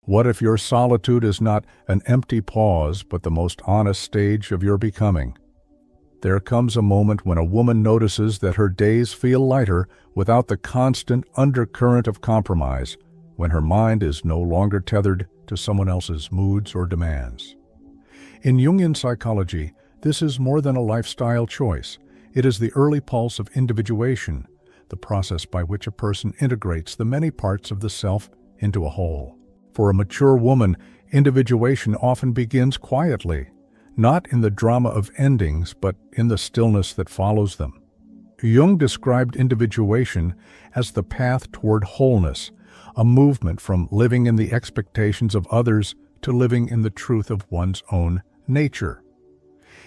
What if your solitude is not an empty pause, but the most honest stage of your becoming? There comes a moment when a woman notices that her days feel lighter without the constant undercurrent of compromise, when her mind is no longer tethered to someone else's moods or demands. In Jungian psychology, this is more than a lifestyle choice. It is the early pulse of individuation, the process by which a person integrates the many parts of the self into a whole. For a mature woman, individuation often begins quietly, not in the drama of endings, but in the stillness that follows them. Jung described individuation as the path toward wholeness, a movement from living in the expectations of others to living in the truth of one's own nature.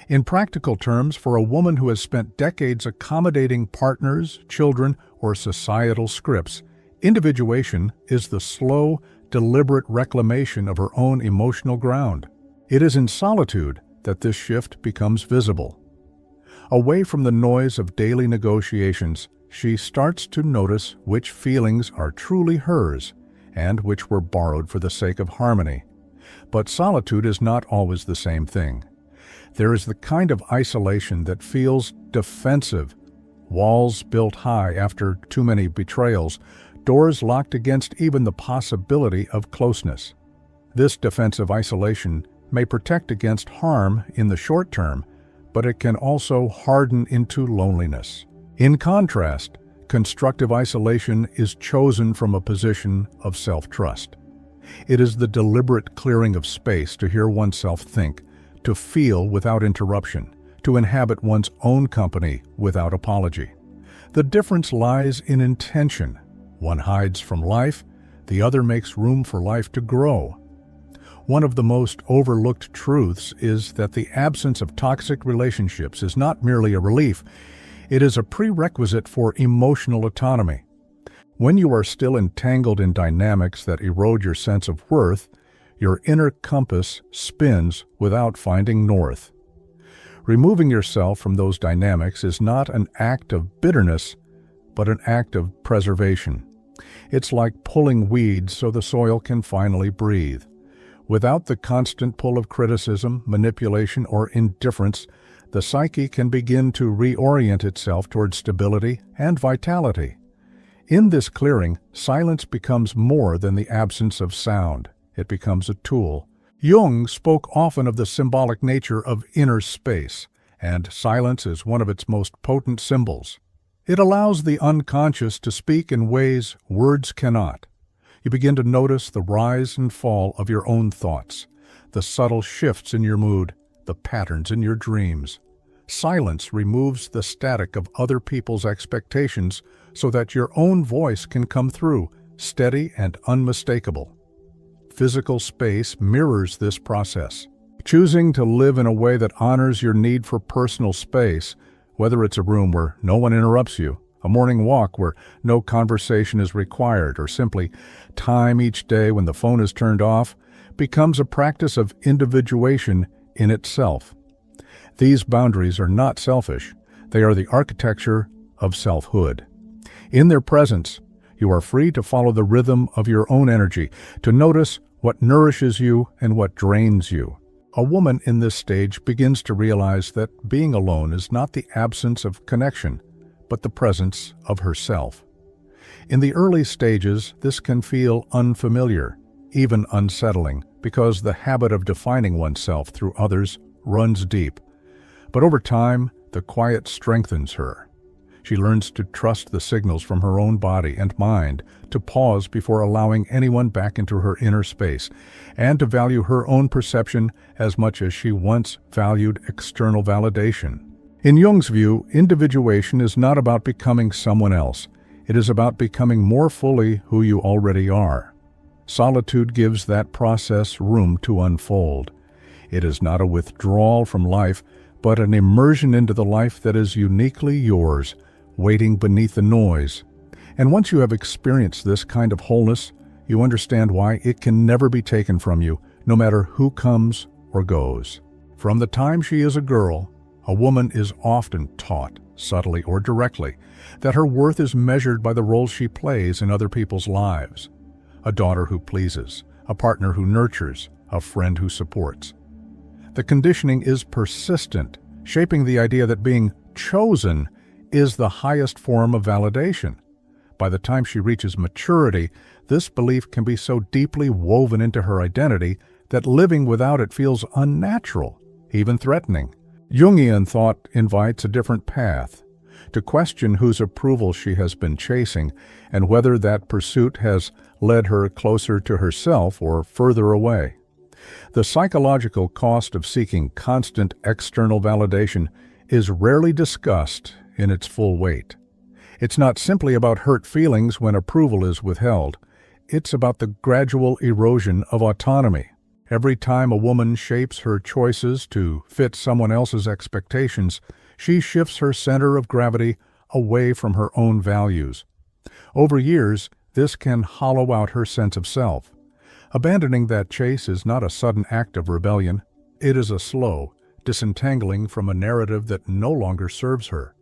In practical terms, for a woman who has spent decades accommodating partners, children, or societal scripts, individuation is the slow, deliberate reclamation of her own emotional ground. It is in solitude that this shift becomes visible. Away from the noise of daily negotiations, she starts to notice which feelings are truly hers and which were borrowed for the sake of harmony. But solitude is not always the same thing. There is the kind of isolation that feels defensive, walls built high after too many betrayals, doors locked against even the possibility of closeness. This defensive isolation may protect against harm in the short term, but it can also harden into loneliness. In contrast, constructive isolation is chosen from a position of self-trust. It is the deliberate clearing of space to hear oneself think, to feel without interruption, to inhabit one's own company without apology. The difference lies in intention. One hides from life, the other makes room for life to grow. One of the most overlooked truths is that the absence of toxic relationships is not merely a relief, it is a prerequisite for emotional autonomy. When you are still entangled in dynamics that erode your sense of worth, your inner compass spins without finding north. Removing yourself from those dynamics is not an act of bitterness, but an act of preservation. It's like pulling weeds so the soil can finally breathe. Without the constant pull of criticism, manipulation, or indifference, the psyche can begin to reorient itself toward stability and vitality. In this clearing, silence becomes more than the absence of sound. It becomes a tool. Jung spoke often of the symbolic nature of inner space, and silence is one of its most potent symbols. It allows the unconscious to speak in ways words cannot. You begin to notice the rise and fall of your own thoughts, the subtle shifts in your mood, the patterns in your dreams. Silence removes the static of other people's expectations so that your own voice can come through, steady and unmistakable. Physical space mirrors this process. Choosing to live in a way that honors your need for personal space, whether it's a room where no one interrupts you, a morning walk where no conversation is required, or simply time each day when the phone is turned off, becomes a practice of individuation in itself. These boundaries are not selfish. They are the architecture of selfhood. In their presence, you are free to follow the rhythm of your own energy, to notice what nourishes you and what drains you. A woman in this stage begins to realize that being alone is not the absence of connection, but the presence of herself. In the early stages, this can feel unfamiliar, even unsettling, because the habit of defining oneself through others runs deep. But over time, the quiet strengthens her. She learns to trust the signals from her own body and mind, to pause before allowing anyone back into her inner space, and to value her own perception as much as she once valued external validation. In Jung's view, individuation is not about becoming someone else. It is about becoming more fully who you already are. Solitude gives that process room to unfold. It is not a withdrawal from life, but an immersion into the life that is uniquely yours, waiting beneath the noise. And once you have experienced this kind of wholeness, you understand why it can never be taken from you, no matter who comes or goes. From the time she is a girl, a woman is often taught, subtly or directly, that her worth is measured by the role she plays in other people's lives. A daughter who pleases, a partner who nurtures, a friend who supports. The conditioning is persistent, shaping the idea that being chosen is the highest form of validation. By the time she reaches maturity, this belief can be so deeply woven into her identity that living without it feels unnatural, even threatening. Jungian thought invites a different path, to question whose approval she has been chasing and whether that pursuit has led her closer to herself or further away. The psychological cost of seeking constant external validation is rarely discussed in its full weight. It's not simply about hurt feelings when approval is withheld. It's about the gradual erosion of autonomy. Every time a woman shapes her choices to fit someone else's expectations, she shifts her center of gravity away from her own values. Over years, this can hollow out her sense of self. Abandoning that chase is not a sudden act of rebellion. It is a slow disentangling from a narrative that no longer serves her.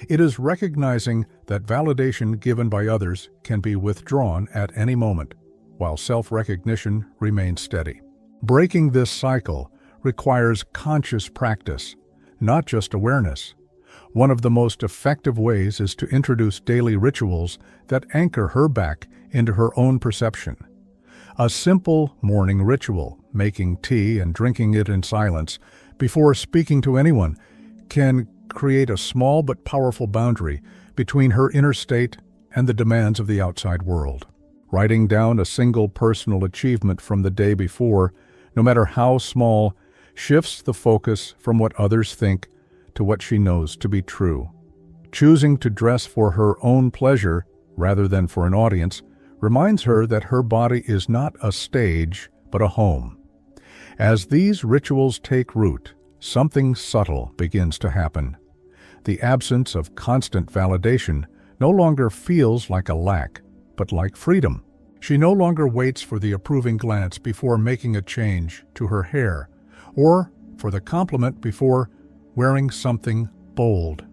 It is recognizing that validation given by others can be withdrawn at any moment, while self-recognition remains steady. Breaking this cycle requires conscious practice, not just awareness. One of the most effective ways is to introduce daily rituals that anchor her back into her own perception. A simple morning ritual, making tea and drinking it in silence before speaking to anyone, can create a small but powerful boundary between her inner state and the demands of the outside world. Writing down a single personal achievement from the day before, no matter how small, shifts the focus from what others think to what she knows to be true. Choosing to dress for her own pleasure rather than for an audience reminds her that her body is not a stage but a home. As these rituals take root, something subtle begins to happen. The absence of constant validation no longer feels like a lack, but like freedom. She no longer waits for the approving glance before making a change to her hair, or for the compliment before wearing something bold.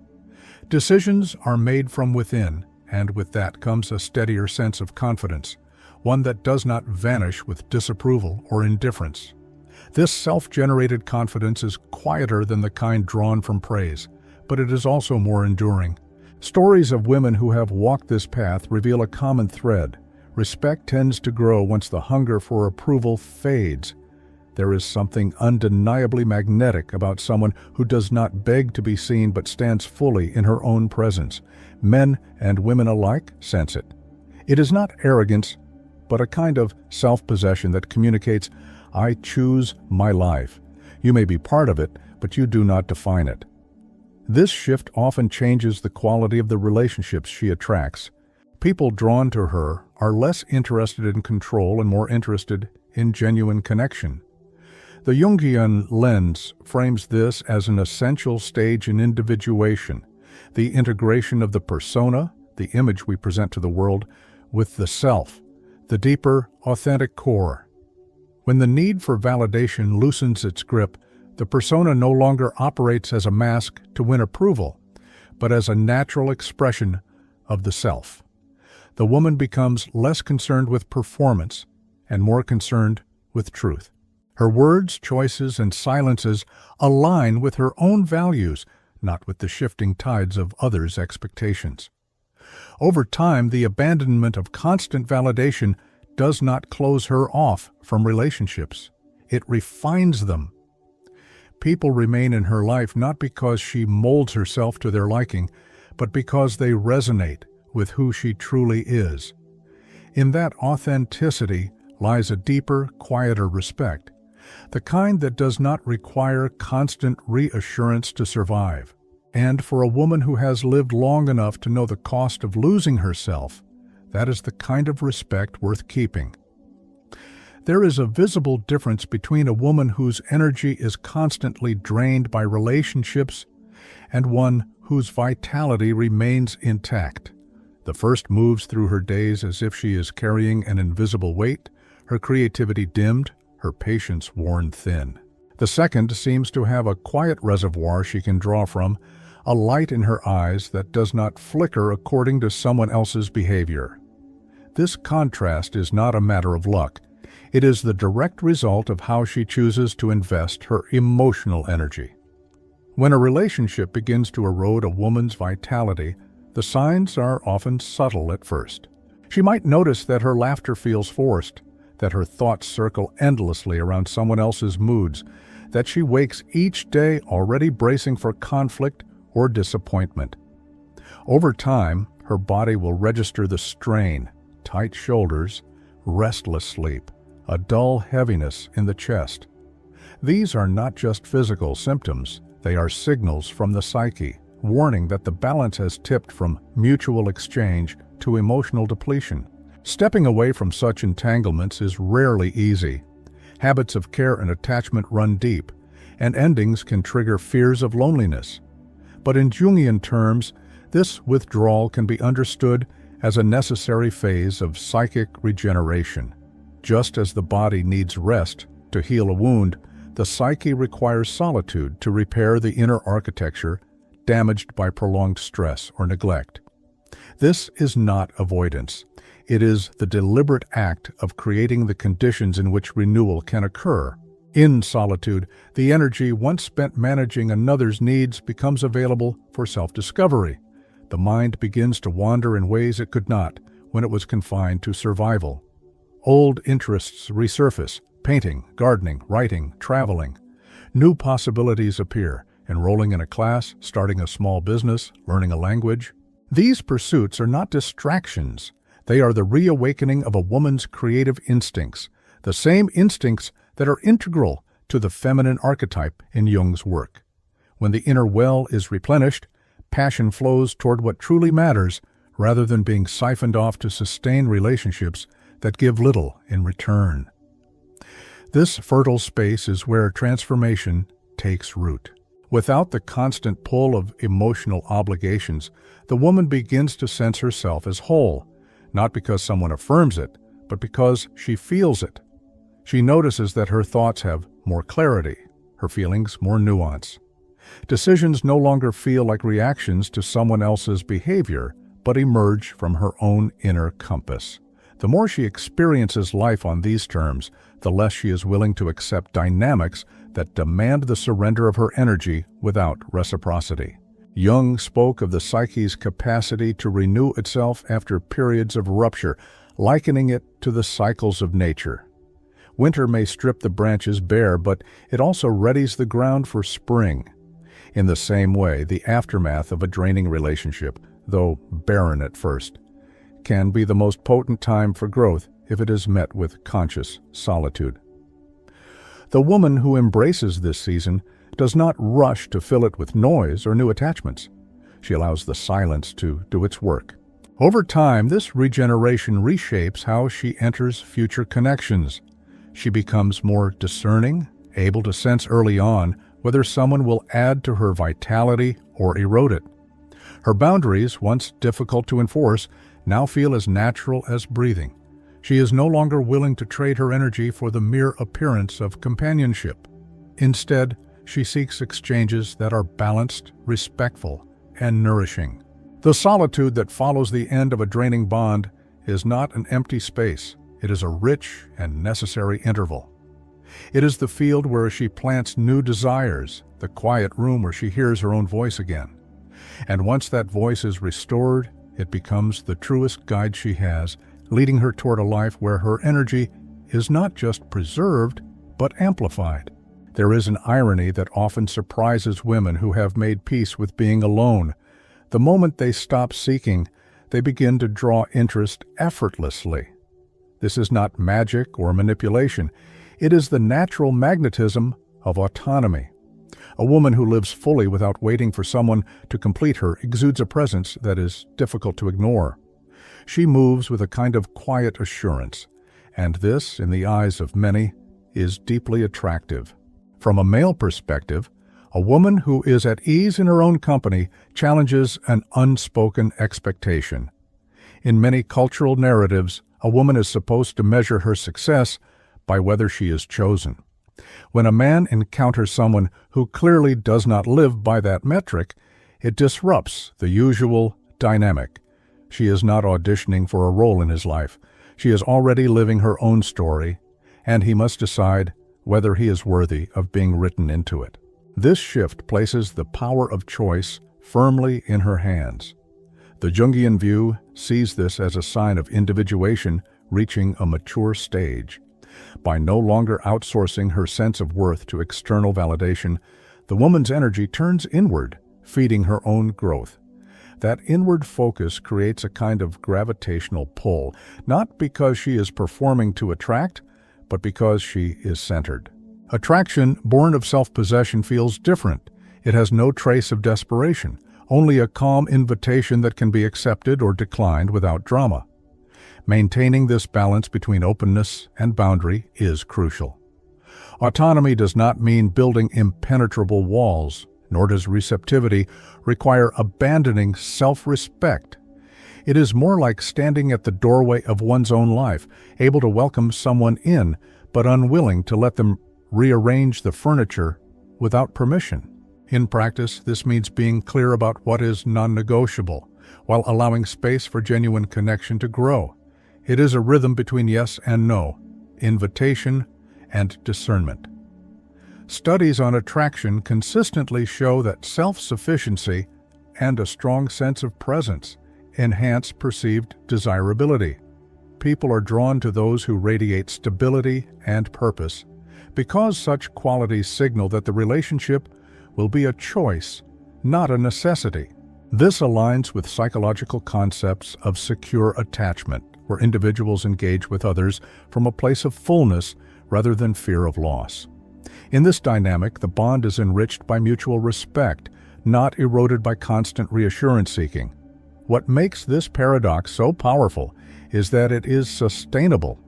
Decisions are made from within, and with that comes a steadier sense of confidence, one that does not vanish with disapproval or indifference. This self-generated confidence is quieter than the kind drawn from praise, but it is also more enduring. Stories of women who have walked this path reveal a common thread. Respect tends to grow once the hunger for approval fades. There is something undeniably magnetic about someone who does not beg to be seen but stands fully in her own presence. Men and women alike sense it. It is not arrogance, but a kind of self-possession that communicates, "I choose my life. You may be part of it, but you do not define it." This shift often changes the quality of the relationships she attracts. People drawn to her are less interested in control and more interested in genuine connection. The Jungian lens frames this as an essential stage in individuation, the integration of the persona, the image we present to the world, with the self, the deeper, authentic core. When the need for validation loosens its grip, the persona no longer operates as a mask to win approval, but as a natural expression of the self. The woman becomes less concerned with performance and more concerned with truth. Her words, choices, and silences align with her own values, not with the shifting tides of others' expectations. Over time, the abandonment of constant validation does not close her off from relationships. It refines them. People remain in her life not because she molds herself to their liking, but because they resonate with who she truly is. In that authenticity lies a deeper, quieter respect, the kind that does not require constant reassurance to survive. And for a woman who has lived long enough to know the cost of losing herself, that is the kind of respect worth keeping. There is a visible difference between a woman whose energy is constantly drained by relationships and one whose vitality remains intact. The first moves through her days as if she is carrying an invisible weight, her creativity dimmed, her patience worn thin. The second seems to have a quiet reservoir she can draw from, a light in her eyes that does not flicker according to someone else's behavior. This contrast is not a matter of luck. It is the direct result of how she chooses to invest her emotional energy. When a relationship begins to erode a woman's vitality, the signs are often subtle at first. She might notice that her laughter feels forced, that her thoughts circle endlessly around someone else's moods, that she wakes each day already bracing for conflict or disappointment. Over time, her body will register the strain, tight shoulders, restless sleep, a dull heaviness in the chest. These are not just physical symptoms, they are signals from the psyche, warning that the balance has tipped from mutual exchange to emotional depletion. Stepping away from such entanglements is rarely easy. Habits of care and attachment run deep, and endings can trigger fears of loneliness. But in Jungian terms, this withdrawal can be understood as a necessary phase of psychic regeneration. Just as the body needs rest to heal a wound, the psyche requires solitude to repair the inner architecture damaged by prolonged stress or neglect. This is not avoidance. It is the deliberate act of creating the conditions in which renewal can occur. In solitude, the energy once spent managing another's needs becomes available for self-discovery. The mind begins to wander in ways it could not when it was confined to survival. Old interests resurface: painting, gardening, writing, traveling. New possibilities appear: enrolling in a class, starting a small business, learning a language. These pursuits are not distractions. They are the reawakening of a woman's creative instincts, the same instincts that are integral to the feminine archetype in Jung's work. When the inner well is replenished, passion flows toward what truly matters rather than being siphoned off to sustain relationships that give little in return. This fertile space is where transformation takes root. Without the constant pull of emotional obligations, the woman begins to sense herself as whole, not because someone affirms it, but because she feels it. She notices that her thoughts have more clarity, her feelings more nuance. Decisions no longer feel like reactions to someone else's behavior, but emerge from her own inner compass. The more she experiences life on these terms, the less she is willing to accept dynamics that demand the surrender of her energy without reciprocity. Jung spoke of the psyche's capacity to renew itself after periods of rupture, likening it to the cycles of nature. Winter may strip the branches bare, but it also readies the ground for spring. In the same way, the aftermath of a draining relationship, though barren at first, can be the most potent time for growth if it is met with conscious solitude. The woman who embraces this season does not rush to fill it with noise or new attachments. She allows the silence to do its work. Over time, this regeneration reshapes how she enters future connections. She becomes more discerning, able to sense early on whether someone will add to her vitality or erode it. Her boundaries, once difficult to enforce, now feel as natural as breathing. She is no longer willing to trade her energy for the mere appearance of companionship. Instead, she seeks exchanges that are balanced, respectful, and nourishing. The solitude that follows the end of a draining bond is not an empty space. It is a rich and necessary interval. It is the field where she plants new desires, the quiet room where she hears her own voice again. And once that voice is restored, it becomes the truest guide she has, leading her toward a life where her energy is not just preserved, but amplified. There is an irony that often surprises women who have made peace with being alone. The moment they stop seeking, they begin to draw interest effortlessly. This is not magic or manipulation. It is the natural magnetism of autonomy. A woman who lives fully without waiting for someone to complete her exudes a presence that is difficult to ignore. She moves with a kind of quiet assurance, and this, in the eyes of many, is deeply attractive. From a male perspective, a woman who is at ease in her own company challenges an unspoken expectation. In many cultural narratives, a woman is supposed to measure her success by whether she is chosen. When a man encounters someone who clearly does not live by that metric, it disrupts the usual dynamic. She is not auditioning for a role in his life. She is already living her own story, and he must decide whether he is worthy of being written into it. This shift places the power of choice firmly in her hands. The Jungian view sees this as a sign of individuation reaching a mature stage. By no longer outsourcing her sense of worth to external validation, the woman's energy turns inward, feeding her own growth. That inward focus creates a kind of gravitational pull, not because she is performing to attract, but because she is centered. Attraction, born of self-possession, feels different. It has no trace of desperation, only a calm invitation that can be accepted or declined without drama. Maintaining this balance between openness and boundary is crucial. Autonomy does not mean building impenetrable walls, nor does receptivity require abandoning self-respect. It is more like standing at the doorway of one's own life, able to welcome someone in, but unwilling to let them rearrange the furniture without permission. In practice, this means being clear about what is non-negotiable, while allowing space for genuine connection to grow. It is a rhythm between yes and no, invitation and discernment. Studies on attraction consistently show that self-sufficiency and a strong sense of presence enhance perceived desirability. People are drawn to those who radiate stability and purpose, because such qualities signal that the relationship will be a choice, not a necessity. This aligns with psychological concepts of secure attachment, where individuals engage with others from a place of fullness rather than fear of loss. In this dynamic, the bond is enriched by mutual respect, not eroded by constant reassurance seeking. What makes this paradox so powerful is that it is sustainable.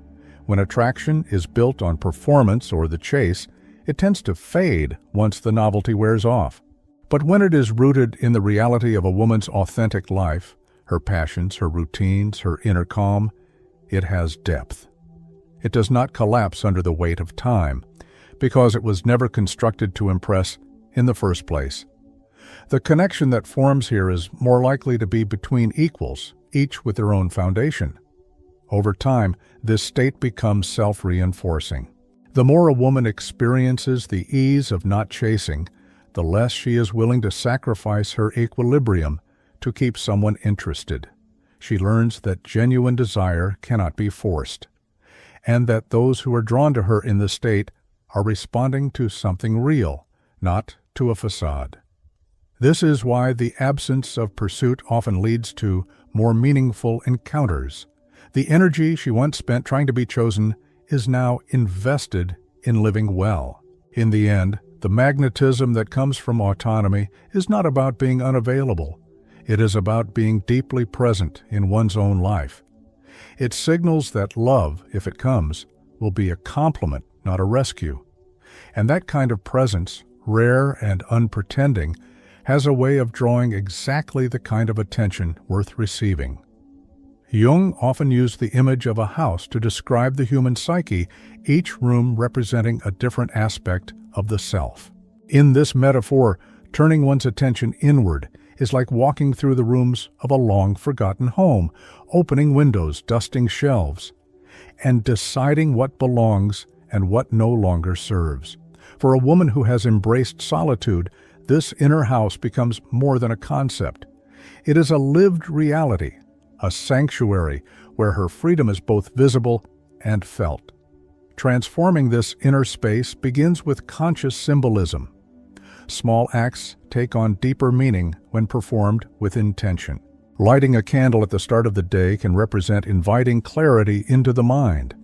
When attraction is built on performance or the chase, it tends to fade once the novelty wears off. But when it is rooted in the reality of a woman's authentic life, her passions, her routines, her inner calm, it has depth. It does not collapse under the weight of time, because it was never constructed to impress in the first place. The connection that forms here is more likely to be between equals, each with their own foundation. Over time, this state becomes self-reinforcing. The more a woman experiences the ease of not chasing, the less she is willing to sacrifice her equilibrium to keep someone interested. She learns that genuine desire cannot be forced, and that those who are drawn to her in this state are responding to something real, not to a facade. This is why the absence of pursuit often leads to more meaningful encounters. The energy she once spent trying to be chosen is now invested in living well. In the end, the magnetism that comes from autonomy is not about being unavailable. It is about being deeply present in one's own life. It signals that love, if it comes, will be a complement, not a rescue. And that kind of presence, rare and unpretending, has a way of drawing exactly the kind of attention worth receiving. Jung often used the image of a house to describe the human psyche, each room representing a different aspect of the self. In this metaphor, turning one's attention inward is like walking through the rooms of a long-forgotten home, opening windows, dusting shelves, and deciding what belongs and what no longer serves. For a woman who has embraced solitude, this inner house becomes more than a concept. It is a lived reality, a sanctuary where her freedom is both visible and felt. Transforming this inner space begins with conscious symbolism. Small acts take on deeper meaning when performed with intention. Lighting a candle at the start of the day can represent inviting clarity into the mind.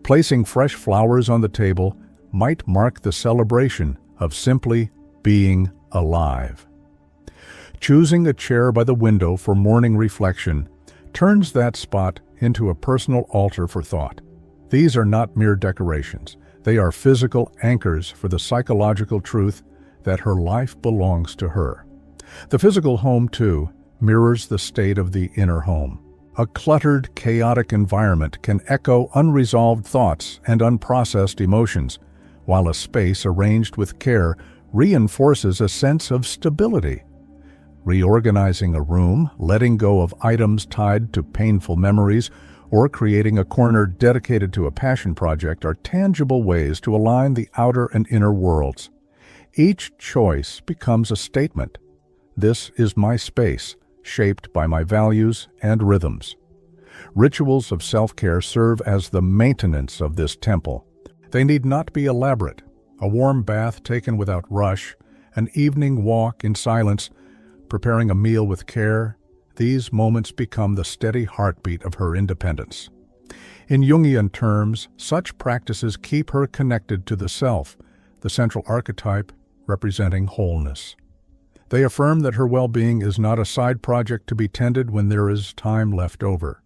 Placing fresh flowers on the table might mark the celebration of simply being alive. Choosing a chair by the window for morning reflection turns that spot into a personal altar for thought. These are not mere decorations. They are physical anchors for the psychological truth that her life belongs to her. The physical home, too, mirrors the state of the inner home. A cluttered, chaotic environment can echo unresolved thoughts and unprocessed emotions, while a space arranged with care reinforces a sense of stability. Reorganizing a room, letting go of items tied to painful memories, or creating a corner dedicated to a passion project are tangible ways to align the outer and inner worlds. Each choice becomes a statement. This is my space, shaped by my values and rhythms. Rituals of self-care serve as the maintenance of this temple. They need not be elaborate. A warm bath taken without rush, an evening walk in silence, preparing a meal with care, these moments become the steady heartbeat of her independence. In Jungian terms, such practices keep her connected to the self, the central archetype representing wholeness. They affirm that her well-being is not a side project to be tended when there is time left over.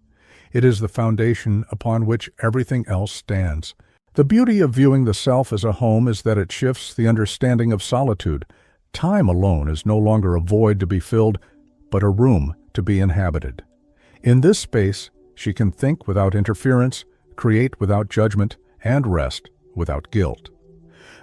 It is the foundation upon which everything else stands. The beauty of viewing the self as a home is that it shifts the understanding of solitude. Time alone is no longer a void to be filled, but a room to be inhabited. In this space, she can think without interference, create without judgment, and rest without guilt.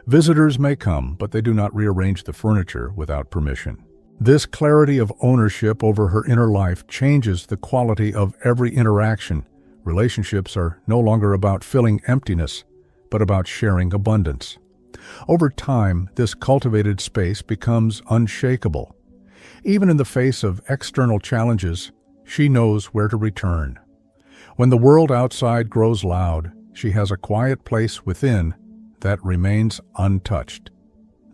Visitors may come, but they do not rearrange the furniture without permission. This clarity of ownership over her inner life changes the quality of every interaction. Relationships are no longer about filling emptiness, but about sharing abundance. Over time, this cultivated space becomes unshakable. Even in the face of external challenges, she knows where to return. When the world outside grows loud, she has a quiet place within that remains untouched.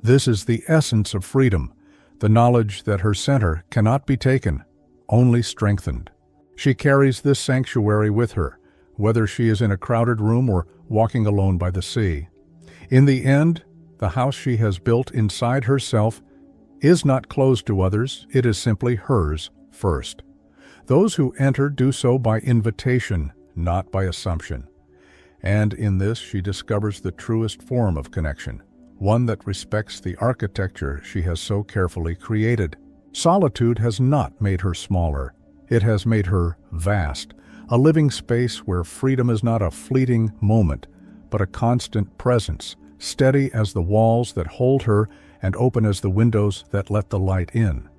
This is the essence of freedom, the knowledge that her center cannot be taken, only strengthened. She carries this sanctuary with her, whether she is in a crowded room or walking alone by the sea. In the end, the house she has built inside herself is not closed to others, it is simply hers first. Those who enter do so by invitation, not by assumption. And in this she discovers the truest form of connection, one that respects the architecture she has so carefully created. Solitude has not made her smaller, it has made her vast, a living space where freedom is not a fleeting moment, but a constant presence, steady as the walls that hold her and open as the windows that let the light in.